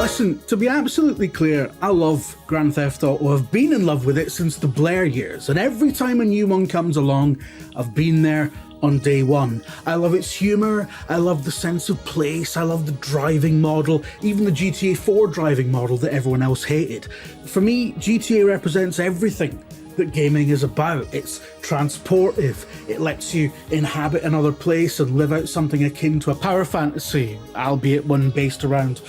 Listen, to be absolutely clear, I love Grand Theft Auto. I've been in love with it since the Blair years, and every time a new one comes along, I've been there on day one. I love its humour, I love the sense of place, I love the driving model, even the GTA 4 driving model that everyone else hated. For me, GTA represents everything that gaming is about. It's transportive, it lets you inhabit another place and live out something akin to a power fantasy, albeit one based around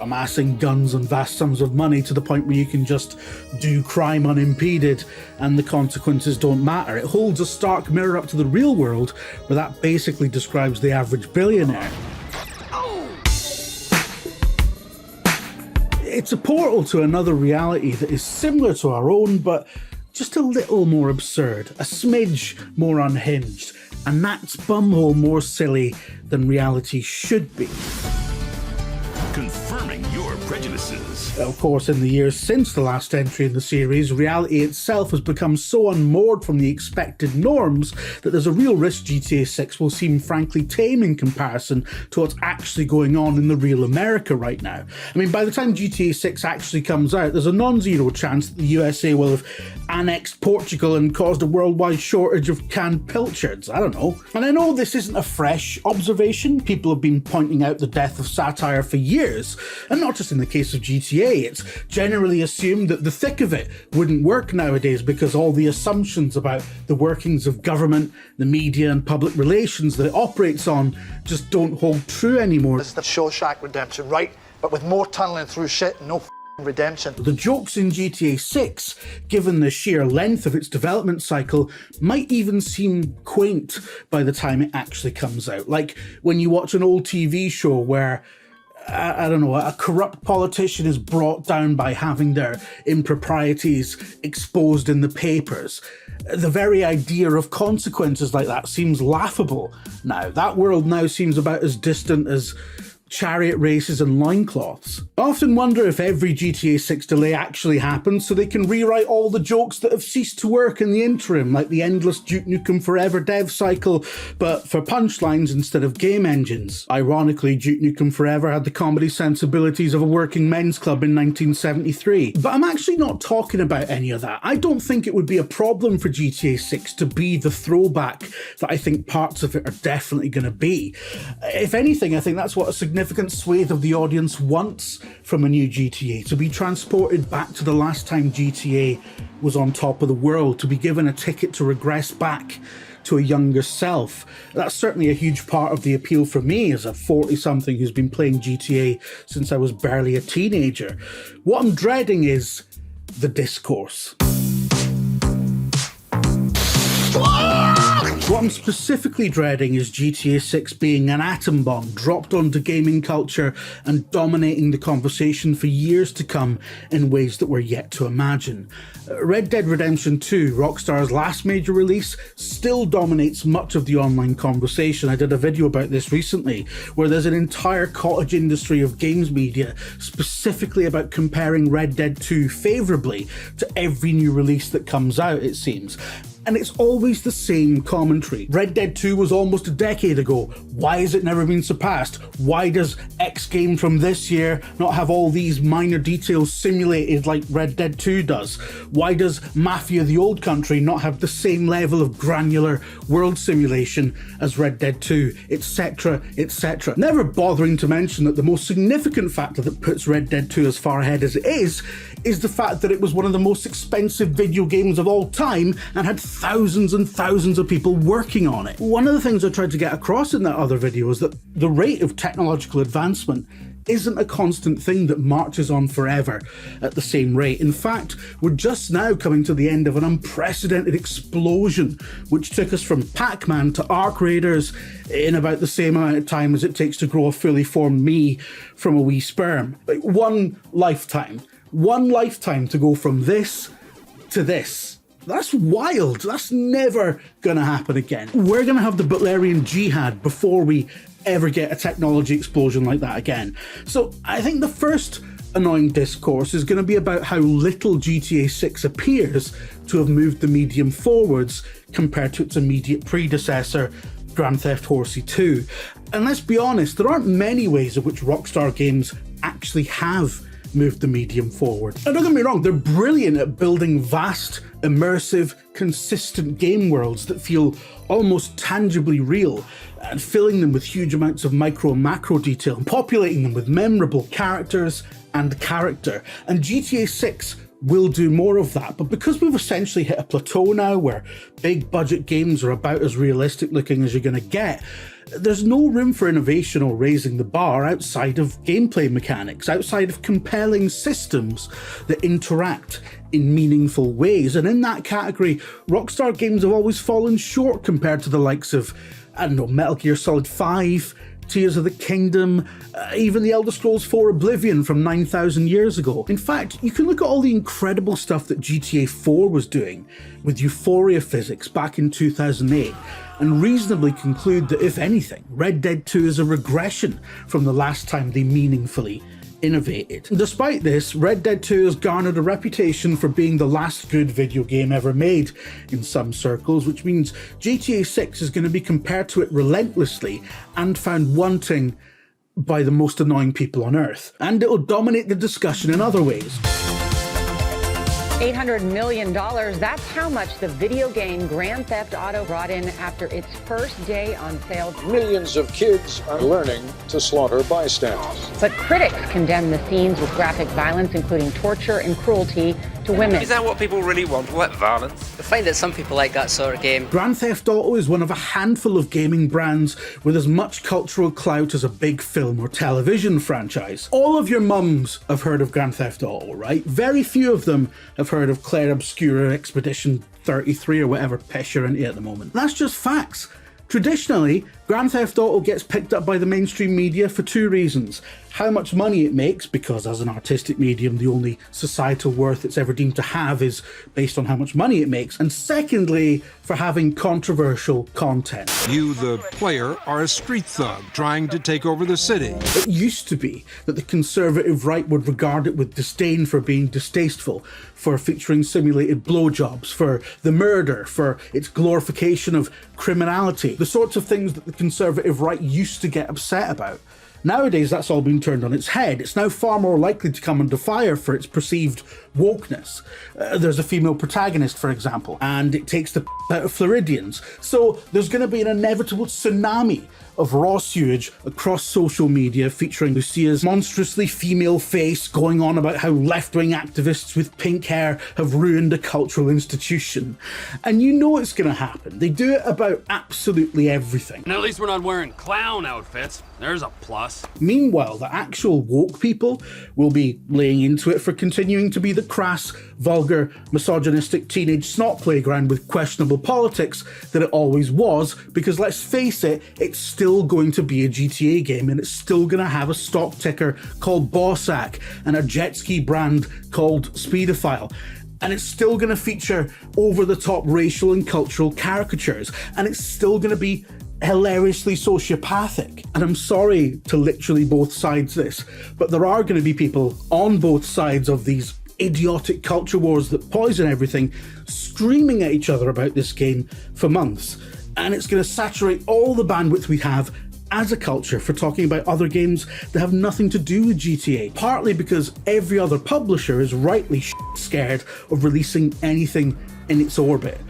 amassing guns and vast sums of money to the point where you can just do crime unimpeded and the consequences don't matter. It holds a stark mirror up to the real world, where that basically describes the average billionaire. It's a portal to another reality that is similar to our own, but just a little more absurd, a smidge more unhinged, and that's bumhole more silly than reality should be. Confirming your prejudices. Of course, in the years since the last entry in the series, reality itself has become so unmoored from the expected norms that there's a real risk GTA 6 will seem frankly tame in comparison to what's actually going on in the real America right now. I mean, by the time GTA 6 actually comes out, there's a non-zero chance that the USA will have annexed Portugal and caused a worldwide shortage of canned pilchards. I don't know. And I know this isn't a fresh observation. People have been pointing out the death of satire for years, and not just in the case of GTA. It's generally assumed that the thick of it wouldn't work nowadays because all the assumptions about the workings of government, the media and public relations that it operates on just don't hold true anymore. It's the Shawshank Redemption, right? But with more tunneling through shit, no redemption. The jokes in GTA 6, given the sheer length of its development cycle, might even seem quaint by the time it actually comes out. Like when you watch an old TV show where I don't know, a corrupt politician is brought down by having their improprieties exposed in the papers. The very idea of consequences like that seems laughable now. That world now seems about as distant as chariot races and loincloths. I often wonder if every GTA 6 delay actually happens so they can rewrite all the jokes that have ceased to work in the interim, like the endless Duke Nukem Forever dev cycle, but for punchlines instead of game engines. Ironically, Duke Nukem Forever had the comedy sensibilities of a working men's club in 1973. But I'm actually not talking about any of that. I don't think it would be a problem for GTA 6 to be the throwback that I think parts of it are definitely going to be. If anything, I think that's what a significant swathe of the audience wants from a new GTA, to be transported back to the last time GTA was on top of the world, to be given a ticket to regress back to a younger self. That's certainly a huge part of the appeal for me as a 40-something who's been playing GTA since I was barely a teenager. What I'm dreading is the discourse. What I'm specifically dreading is GTA 6 being an atom bomb dropped onto gaming culture and dominating the conversation for years to come in ways that we're yet to imagine. Red Dead Redemption 2, Rockstar's last major release, still dominates much of the online conversation. I did a video about this recently, where there's an entire cottage industry of games media specifically about comparing Red Dead 2 favourably to every new release that comes out, it seems. And it's always the same commentary. Red Dead 2 was almost a decade ago. Why has it never been surpassed? Why does X game from this year not have all these minor details simulated like Red Dead 2 does? Why does Mafia: The Old Country not have the same level of granular world simulation as Red Dead 2, etc, etc. Never bothering to mention that the most significant factor that puts Red Dead 2 as far ahead as it is the fact that it was one of the most expensive video games of all time and had thousands and thousands of people working on it. One of the things I tried to get across in that other video is that the rate of technological advancement isn't a constant thing that marches on forever at the same rate. In fact, we're just now coming to the end of an unprecedented explosion, which took us from Pac-Man to Arc Raiders in about the same amount of time as it takes to grow a fully formed me from a wee sperm. Like one lifetime to go from this to this. That's wild. That's never gonna happen again. We're gonna have the Butlerian Jihad before we ever get a technology explosion like that again. So I think the first annoying discourse is going to be about how little GTA 6 appears to have moved the medium forwards compared to its immediate predecessor, Grand Theft Auto 2. And let's be honest, there aren't many ways in which Rockstar games actually actually have moved the medium forward. Now, don't get me wrong, they're brilliant at building vast, immersive, consistent game worlds that feel almost tangibly real, and filling them with huge amounts of micro and macro detail, and populating them with memorable characters and character. And GTA 6 will do more of that, but because we've essentially hit a plateau now where big budget games are about as realistic looking as you're going to get, there's no room for innovation or raising the bar outside of gameplay mechanics, outside of compelling systems that interact in meaningful ways. And in that category, Rockstar games have always fallen short compared to the likes of, I don't know, Metal Gear Solid 5, Tears of the Kingdom, even the Elder Scrolls 4 Oblivion from 9,000 years ago. In fact, you can look at all the incredible stuff that GTA 4 was doing with Euphoria physics back in 2008 and reasonably conclude that, if anything, Red Dead 2 is a regression from the last time they meaningfully innovated. Despite this, Red Dead 2 has garnered a reputation for being the last good video game ever made in some circles, which means GTA 6 is going to be compared to it relentlessly and found wanting by the most annoying people on Earth. And it'll dominate the discussion in other ways. $800 million, that's how much the video game Grand Theft Auto brought in after its first day on sale. Millions of kids are learning to slaughter bystanders. But critics condemn the scenes with graphic violence, including torture and cruelty to women. Is that what people really want, all that violence? I find that some people like that sort of game. Grand Theft Auto is one of a handful of gaming brands with as much cultural clout as a big film or television franchise. All of your mums have heard of Grand Theft Auto, right? Very few of them have heard of Claire Obscura Expedition 33 or whatever piss you're into at the moment. That's just facts. Traditionally, Grand Theft Auto gets picked up by the mainstream media for two reasons. How much money it makes, because as an artistic medium, the only societal worth it's ever deemed to have is based on how much money it makes. And secondly, for having controversial content. You, the player, are a street thug trying to take over the city. It used to be that the conservative right would regard it with disdain for being distasteful, for featuring simulated blowjobs, for the murder, for its glorification of criminality, the sorts of things that the conservative right used to get upset about. Nowadays, that's all been turned on its head. It's now far more likely to come under fire for its perceived wokeness. There's a female protagonist, for example, and it takes the out of Floridians. So there's going to be an inevitable tsunami of raw sewage across social media featuring Lucia's monstrously female face going on about how left-wing activists with pink hair have ruined a cultural institution. And you know it's going to happen. They do it about absolutely everything. And at least we're not wearing clown outfits. There's a plus. Meanwhile, the actual woke people will be laying into it for continuing to be the crass, vulgar, misogynistic teenage snot playground with questionable politics that it always was, because let's face it, it's still going to be a GTA game and it's still going to have a stock ticker called Bossack and a jet ski brand called Speedophile. And it's still going to feature over-the-top racial and cultural caricatures, and it's still going to be hilariously sociopathic. And I'm sorry to literally both sides this, but there are going to be people on both sides of these idiotic culture wars that poison everything screaming at each other about this game for months. And it's going to saturate all the bandwidth we have as a culture for talking about other games that have nothing to do with GTA, partly because every other publisher is rightly scared of releasing anything in its orbit.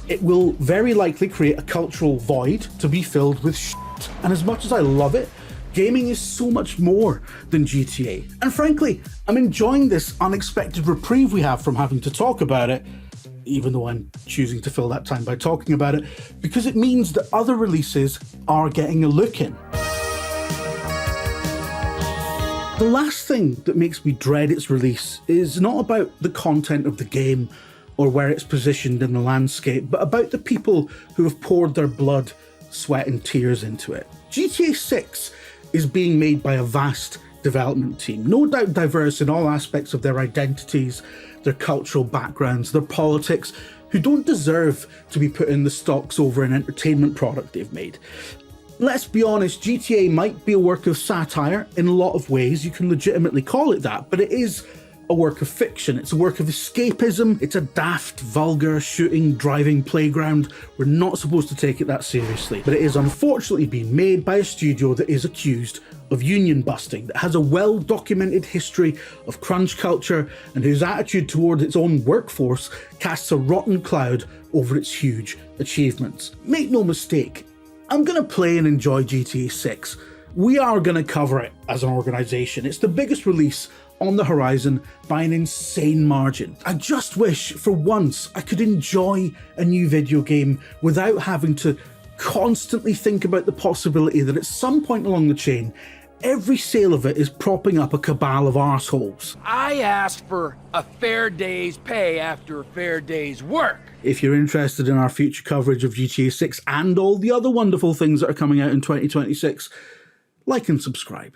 It will very likely create a cultural void to be filled with shit. And as much as I love it, gaming is so much more than GTA. And frankly, I'm enjoying this unexpected reprieve we have from having to talk about it, even though I'm choosing to fill that time by talking about it, because it means that other releases are getting a look in. The last thing that makes me dread its release is not about the content of the game or where it's positioned in the landscape, but about the people who have poured their blood, sweat and tears into it. GTA 6 is being made by a vast development team, no doubt diverse in all aspects of their identities, their cultural backgrounds, their politics, who don't deserve to be put in the stocks over an entertainment product they've made. Let's be honest, GTA might be a work of satire in a lot of ways, you can legitimately call it that, but it is a work of fiction. It's a work of escapism. It's a daft, vulgar, shooting, driving playground. We're not supposed to take it that seriously. But it is unfortunately being made by a studio that is accused of union busting, that has a well-documented history of crunch culture, and whose attitude towards its own workforce casts a rotten cloud over its huge achievements. Make no mistake, I'm going to play and enjoy GTA 6. We are going to cover it as an organisation. It's the biggest release on the horizon by an insane margin. I just wish, for once, I could enjoy a new video game without having to constantly think about the possibility that at some point along the chain, every sale of it is propping up a cabal of arseholes. I asked for a fair day's pay after a fair day's work. If you're interested in our future coverage of GTA 6 and all the other wonderful things that are coming out in 2026, like and subscribe.